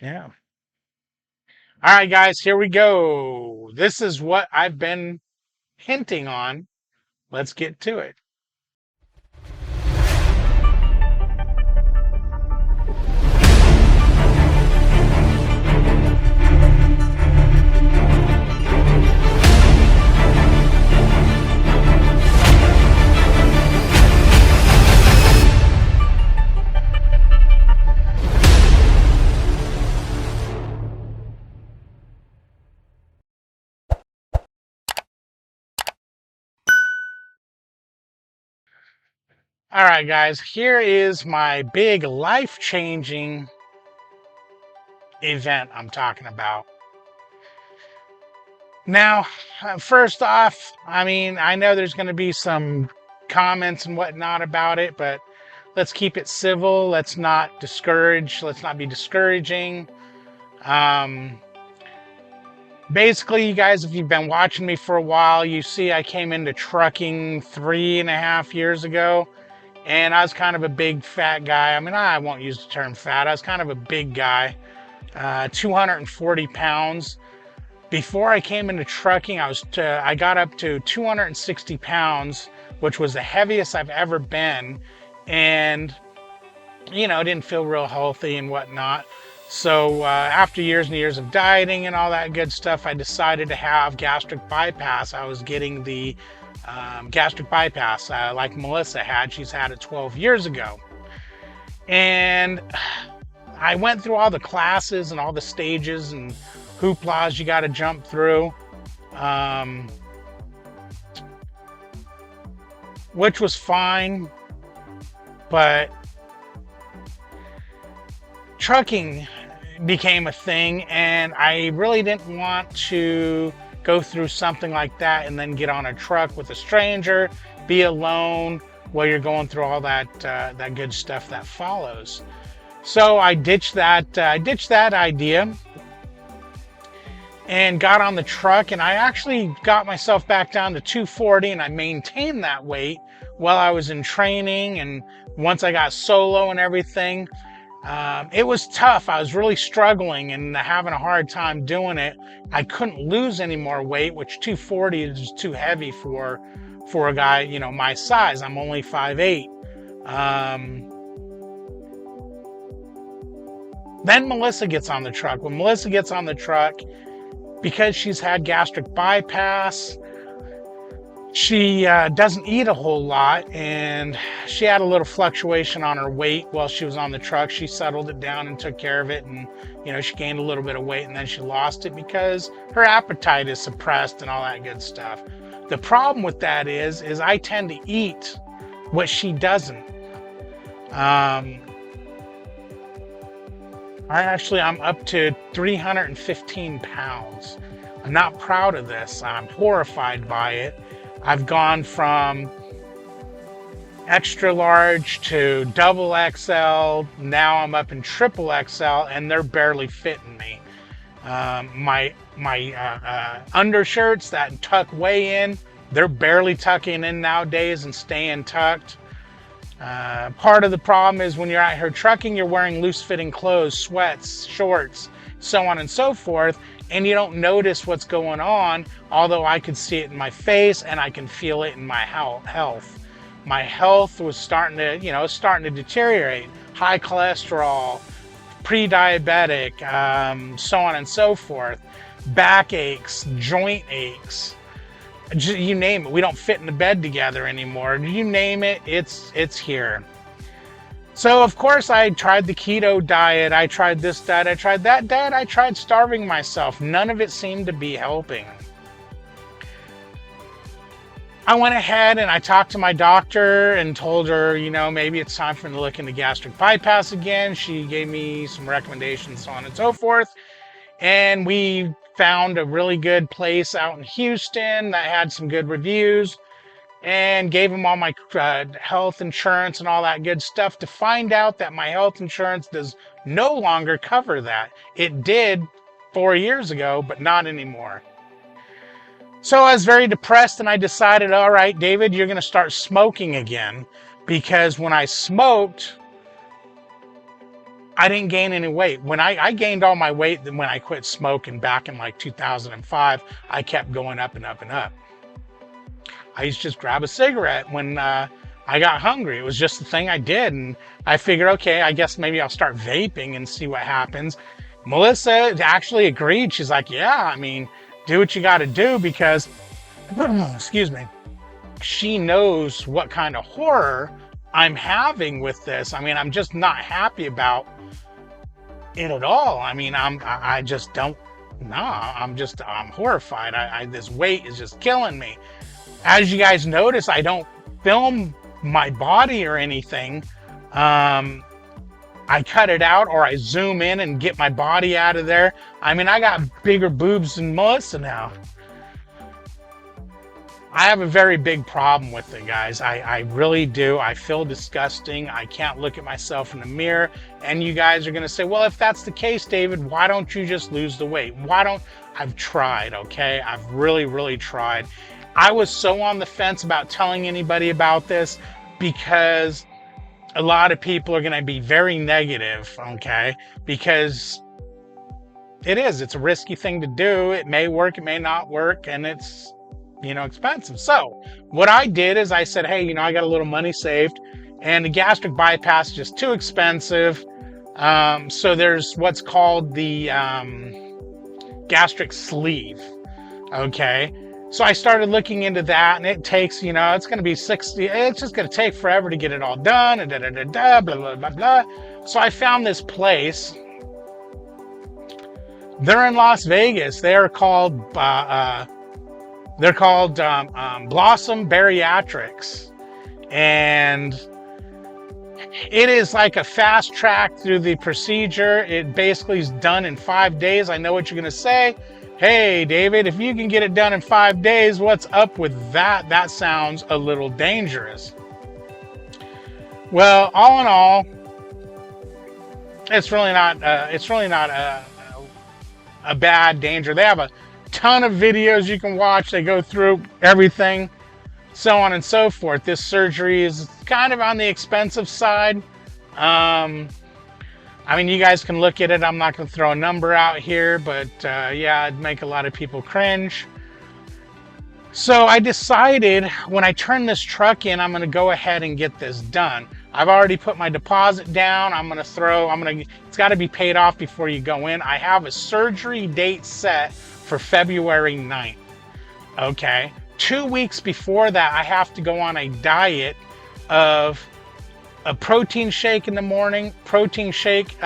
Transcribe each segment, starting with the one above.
Yeah. All right, guys, here we go. This is what I've been hinting on. Let's get to it. All right, guys, here is my big life-changing event I'm talking about. Now, first off, I mean, I know there's going to be some comments and whatnot about it, but let's keep it civil. Let's not discourage. Let's not be discouraging. Um, Basically, you guys, if you've been watching me for a while, you see I came into trucking 3.5 years ago, and I was kind of a big fat guy. I mean, I won't use the term fat. I was kind of a big guy, 240 pounds. Before I came into trucking, I got up to 260 pounds, which was the heaviest I've ever been, and didn't feel real healthy and whatnot. So after years and years of dieting and all that good stuff, I decided to have gastric bypass. I was getting the gastric bypass like Melissa had. She's had it 12 years ago. And I went through all the classes and all the stages and hooplas you got to jump through, which was fine, but trucking became a thing, and I really didn't want to go through something like that and then get on a truck with a stranger, be alone while you're going through all that good stuff that follows. So I ditched that idea and got on the truck, and I actually got myself back down to 240, and I maintained that weight while I was in training. And once I got solo and everything, it was tough. I was really struggling and having a hard time doing it. I couldn't lose any more weight, which 240 is too heavy for a guy, my size. I'm only 5'8". Then Melissa gets on the truck. When Melissa gets on the truck, because she's had gastric bypass, she doesn't eat a whole lot, and she had a little fluctuation on her weight while she was on the truck. She settled it down and took care of it, and she gained a little bit of weight, and then she lost it because her appetite is suppressed and all that good stuff. The problem with that is I tend to eat what she doesn't. I'm up to 315 pounds. I'm not proud of this. I'm horrified by it. I've gone from extra large to double XL. Now I'm up in triple XL, and they're barely fitting me. My undershirts that tuck way in, they're barely tucking in nowadays and staying tucked. Part of the problem is when you're out here trucking, you're wearing loose-fitting clothes, sweats, shorts, so on and so forth, and you don't notice what's going on, although I could see it in my face and I can feel it in my health. My health was starting to deteriorate. High cholesterol, pre-diabetic, so on and so forth. Back aches, joint aches, you name it. We don't fit in the bed together anymore. You name it, it's here. So of course I tried the keto diet, I tried this diet, I tried that diet, I tried starving myself. None of it seemed to be helping. I went ahead and I talked to my doctor and told her, maybe it's time for me to look into gastric bypass again. She gave me some recommendations, so on and so forth. And we found a really good place out in Houston that had some good reviews, and gave them all my health insurance and all that good stuff, to find out that my health insurance does no longer cover that. It did 4 years ago, but not anymore. So I was very depressed, and I decided, all right, David, you're going to start smoking again, because when I smoked, I didn't gain any weight. When I gained all my weight when I quit smoking back in like 2005, I kept going up and up and up. I used to just grab a cigarette when I got hungry. It was just the thing I did. And I figured, okay, I guess maybe I'll start vaping and see what happens. Melissa actually agreed. She's like, yeah, I mean, do what you got to do, because, excuse me, she knows what kind of horror I'm having with this. I mean, I'm just not happy about it at all. I mean, I just don't, no, I'm horrified. This weight is just killing me. As you guys notice, I don't film my body or anything. I cut it out, or I zoom in and get my body out of there. I mean, I got bigger boobs than Melissa now. I have a very big problem with it, guys. I really do. I feel disgusting. I can't look at myself in the mirror. And you guys are going to say, well, if that's the case, David, why don't you just lose the weight? I've tried, okay? I've really, really tried. I was so on the fence about telling anybody about this, because a lot of people are going to be very negative, okay? Because it's a risky thing to do. It may work, it may not work, and it's, expensive. So what I did is I said, hey, I got a little money saved, and the gastric bypass is just too expensive. So there's what's called the gastric sleeve, okay? So I started looking into that, and it takes, it's going to be 60, it's just going to take forever to get it all done, and blah, blah, blah, blah. So I found this place. They're in Las Vegas. They're called Blossom Bariatrics. And it is like a fast track through the procedure. It basically is done in 5 days. I know what you're going to say. Hey, David, if you can get it done in 5 days, what's up with that? That sounds a little dangerous. Well, all in all, it's really not a bad danger. They have a ton of videos you can watch. They go through everything, so on and so forth. This surgery is kind of on the expensive side. I mean, you guys can look at it. I'm not going to throw a number out here, but yeah, it'd make a lot of people cringe. So I decided, when I turn this truck in, I'm going to go ahead and get this done. I've already put my deposit down. It's got to be paid off before you go in. I have a surgery date set for February 9th. Okay. 2 weeks before that, I have to go on a diet of a protein shake in the morning, protein shake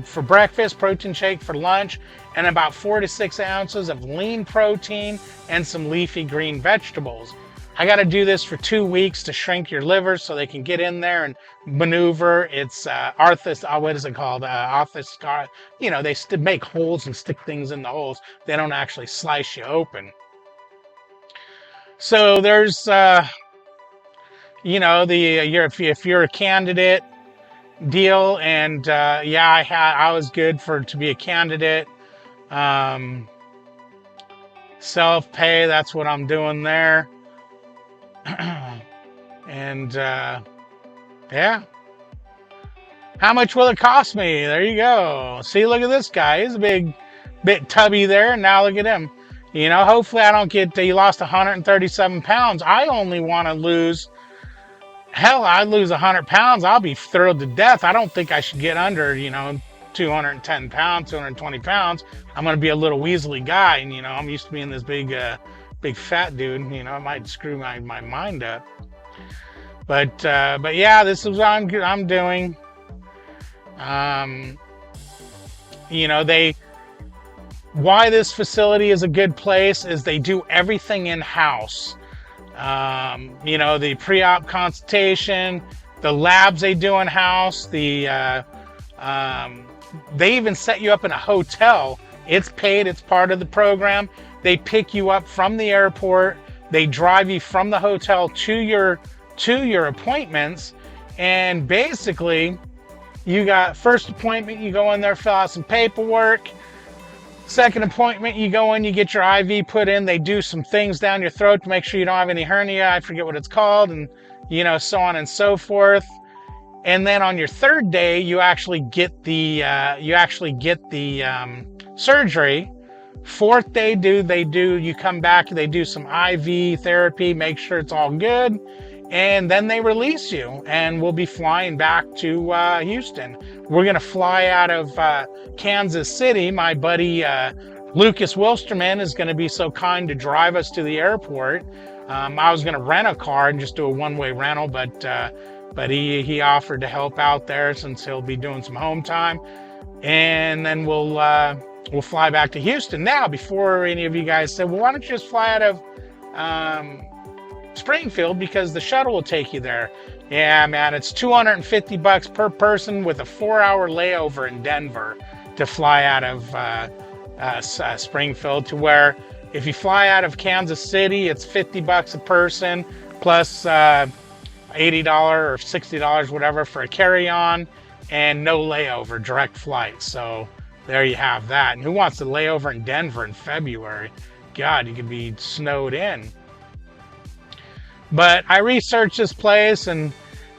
for breakfast, protein shake for lunch, and about 4 to 6 ounces of lean protein and some leafy green vegetables. I got to do this for 2 weeks to shrink your liver so they can get in there and maneuver. It's what is it called? They make holes and stick things in the holes. They don't actually slice you open. So there's if you're a candidate deal, and I was good to be a candidate. Self-pay, that's what I'm doing there. And yeah, how much will it cost me? There you go. See, look at this guy. He's a bit tubby there, and now look at him. Hopefully I don't get, he lost 137 pounds. I only want to lose, hell, I'd lose 100 pounds. I'll be thrilled to death. I don't think I should get under, 210 pounds, 220 pounds. I'm going to be a little weaselly guy. And, I'm used to being this big fat dude. It might screw my mind up. But yeah, this is what I'm doing. Why this facility is a good place is they do everything in-house. The pre-op consultation, the labs they do in-house, they even set you up in a hotel. It's paid, it's part of the program. They pick you up from the airport, they drive you from the hotel to your appointments, and basically you got first appointment, you go in there, fill out some paperwork. Second appointment, you go in, you get your IV put in, they do some things down your throat to make sure you don't have any hernia, I forget what it's called, and so on and so forth. And then on your third day, you actually get the surgery. Fourth day, you come back, they do some IV therapy, make sure it's all good, and then they release you, and we'll be flying back to Houston. We're gonna fly out of Kansas City. My buddy Lucas Wilsterman is gonna be so kind to drive us to the airport. I was gonna rent a car and just do a one-way rental, but he offered to help out there since he'll be doing some home time, and then we'll fly back to Houston. Now, before any of you guys said, well, why don't you just fly out of Springfield, because the shuttle will take you there. Yeah, man, it's $250 per person with a 4-hour layover in Denver to fly out of Springfield, to where if you fly out of Kansas City, it's $50 a person plus $80 or $60, whatever, for a carry-on, and no layover, direct flight. So there you have that. And who wants to lay over in Denver in February? God, you could be snowed in. But I researched this place, and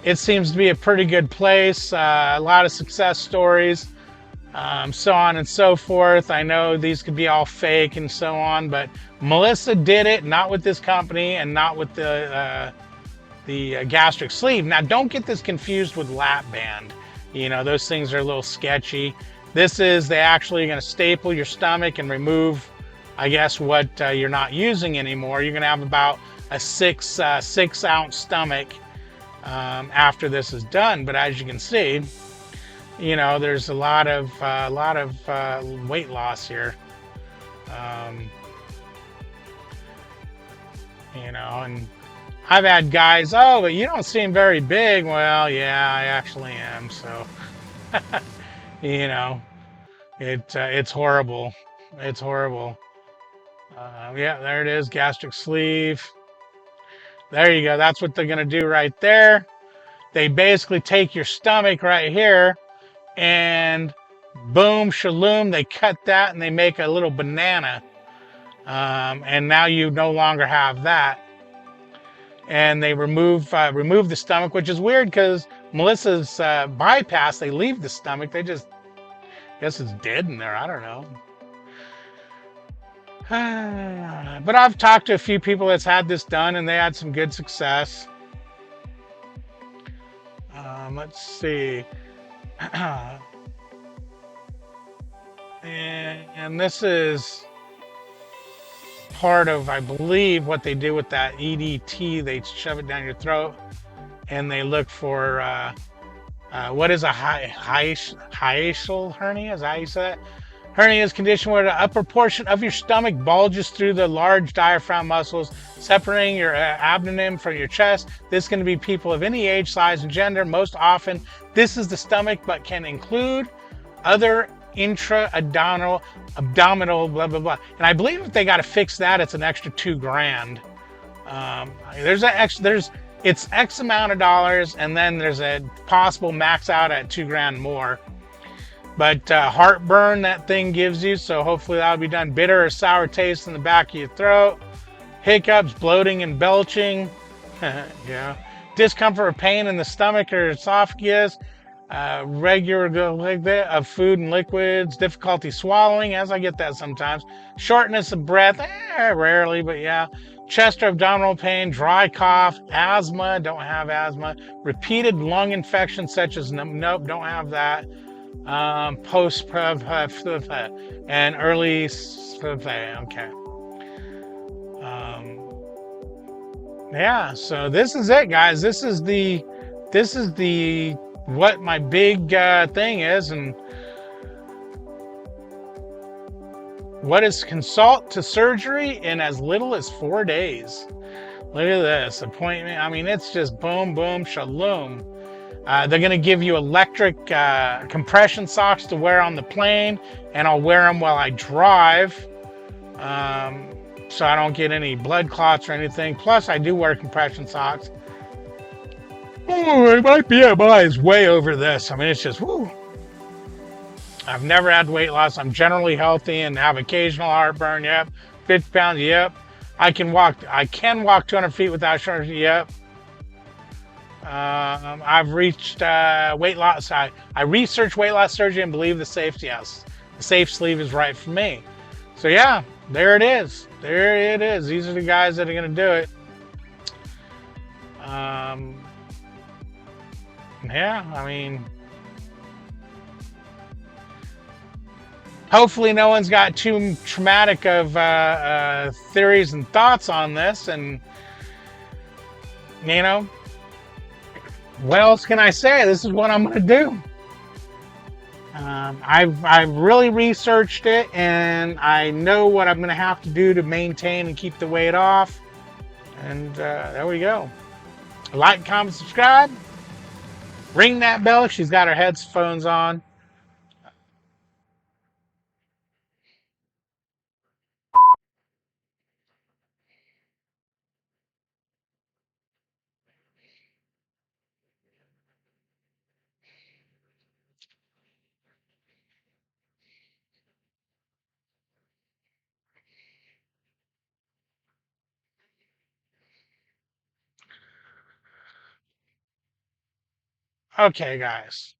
it seems to be a pretty good place. A lot of success stories, so on and so forth. I know these could be all fake and so on, but Melissa did it, not with this company and not with the gastric sleeve. Now, don't get this confused with lap band. You know, those things are a little sketchy. This is, they actually are going to staple your stomach and remove, I guess, what you're not using anymore. You're going to have about a six ounce stomach after this is done. But as you can see, you know, there's a lot of weight loss here. You know, and I've had guys, oh, but you don't seem very big. Well, yeah, I actually am. So, you know, it's horrible. It's horrible. Yeah, there it is, gastric sleeve. There you go. That's what they're going to do right there. They basically take your stomach right here and boom, shaloom, they cut that and they make a little banana. And now you no longer have that. And they remove the stomach, which is weird because Melissa's bypass, they leave the stomach. They just, I guess it's dead in there. I don't know. But I've talked to a few people that's had this done, and they had some good success. Let's see. And this is part of, I believe, what they do with that EDT. They shove it down your throat, and they look for what is a hiatal hernia? Is that how you say it? Hernia is a condition where the upper portion of your stomach bulges through the large diaphragm muscles, separating your abdomen from your chest. This is going to be people of any age, size, and gender. Most often, this is the stomach, but can include other intra-abdominal, blah, blah, blah. And I believe if they got to fix that, it's an extra $2,000. It's X amount of dollars, and then there's a possible max out at $2,000 more. But heartburn that thing gives you, so hopefully that'll be done. Bitter or sour taste in the back of your throat. Hiccups, bloating, and belching. Yeah. Discomfort or pain in the stomach or esophagus. Regular of food and liquids. Difficulty swallowing, as I get that sometimes. Shortness of breath, rarely, but yeah. Chest or abdominal pain, dry cough, asthma, don't have asthma. Repeated lung infections such as, nope, don't have that. Post and early, okay. Yeah, so this is it, guys. This is the what my big thing is, and what is consult to surgery in as little as 4 days. Look at this appointment. I mean, it's just boom, boom, shaloom. They're going to give you electric compression socks to wear on the plane, and I'll wear them while I drive, so I don't get any blood clots or anything. Plus, I do wear compression socks. Oh, my BMI is way over this. I mean, it's just, whoo. I've never had weight loss. I'm generally healthy and have occasional heartburn. Yep. 50 pounds. Yep. I can walk 200 feet without shortness. Yep. I've reached weight loss. I researched weight loss surgery and believe the safe, yes, the safe sleeve is right for me. So yeah, there it is. There it is. These are the guys that are going to do it. Um, yeah, I mean, hopefully no one's got too traumatic of theories and thoughts on this. And you know, what else can I say? This is what I'm going to do. I've really researched it, and I know what I'm going to have to do to maintain and keep the weight off. And there we go. Like, comment, subscribe. Ring that bell. She's got her headphones on. Okay, guys.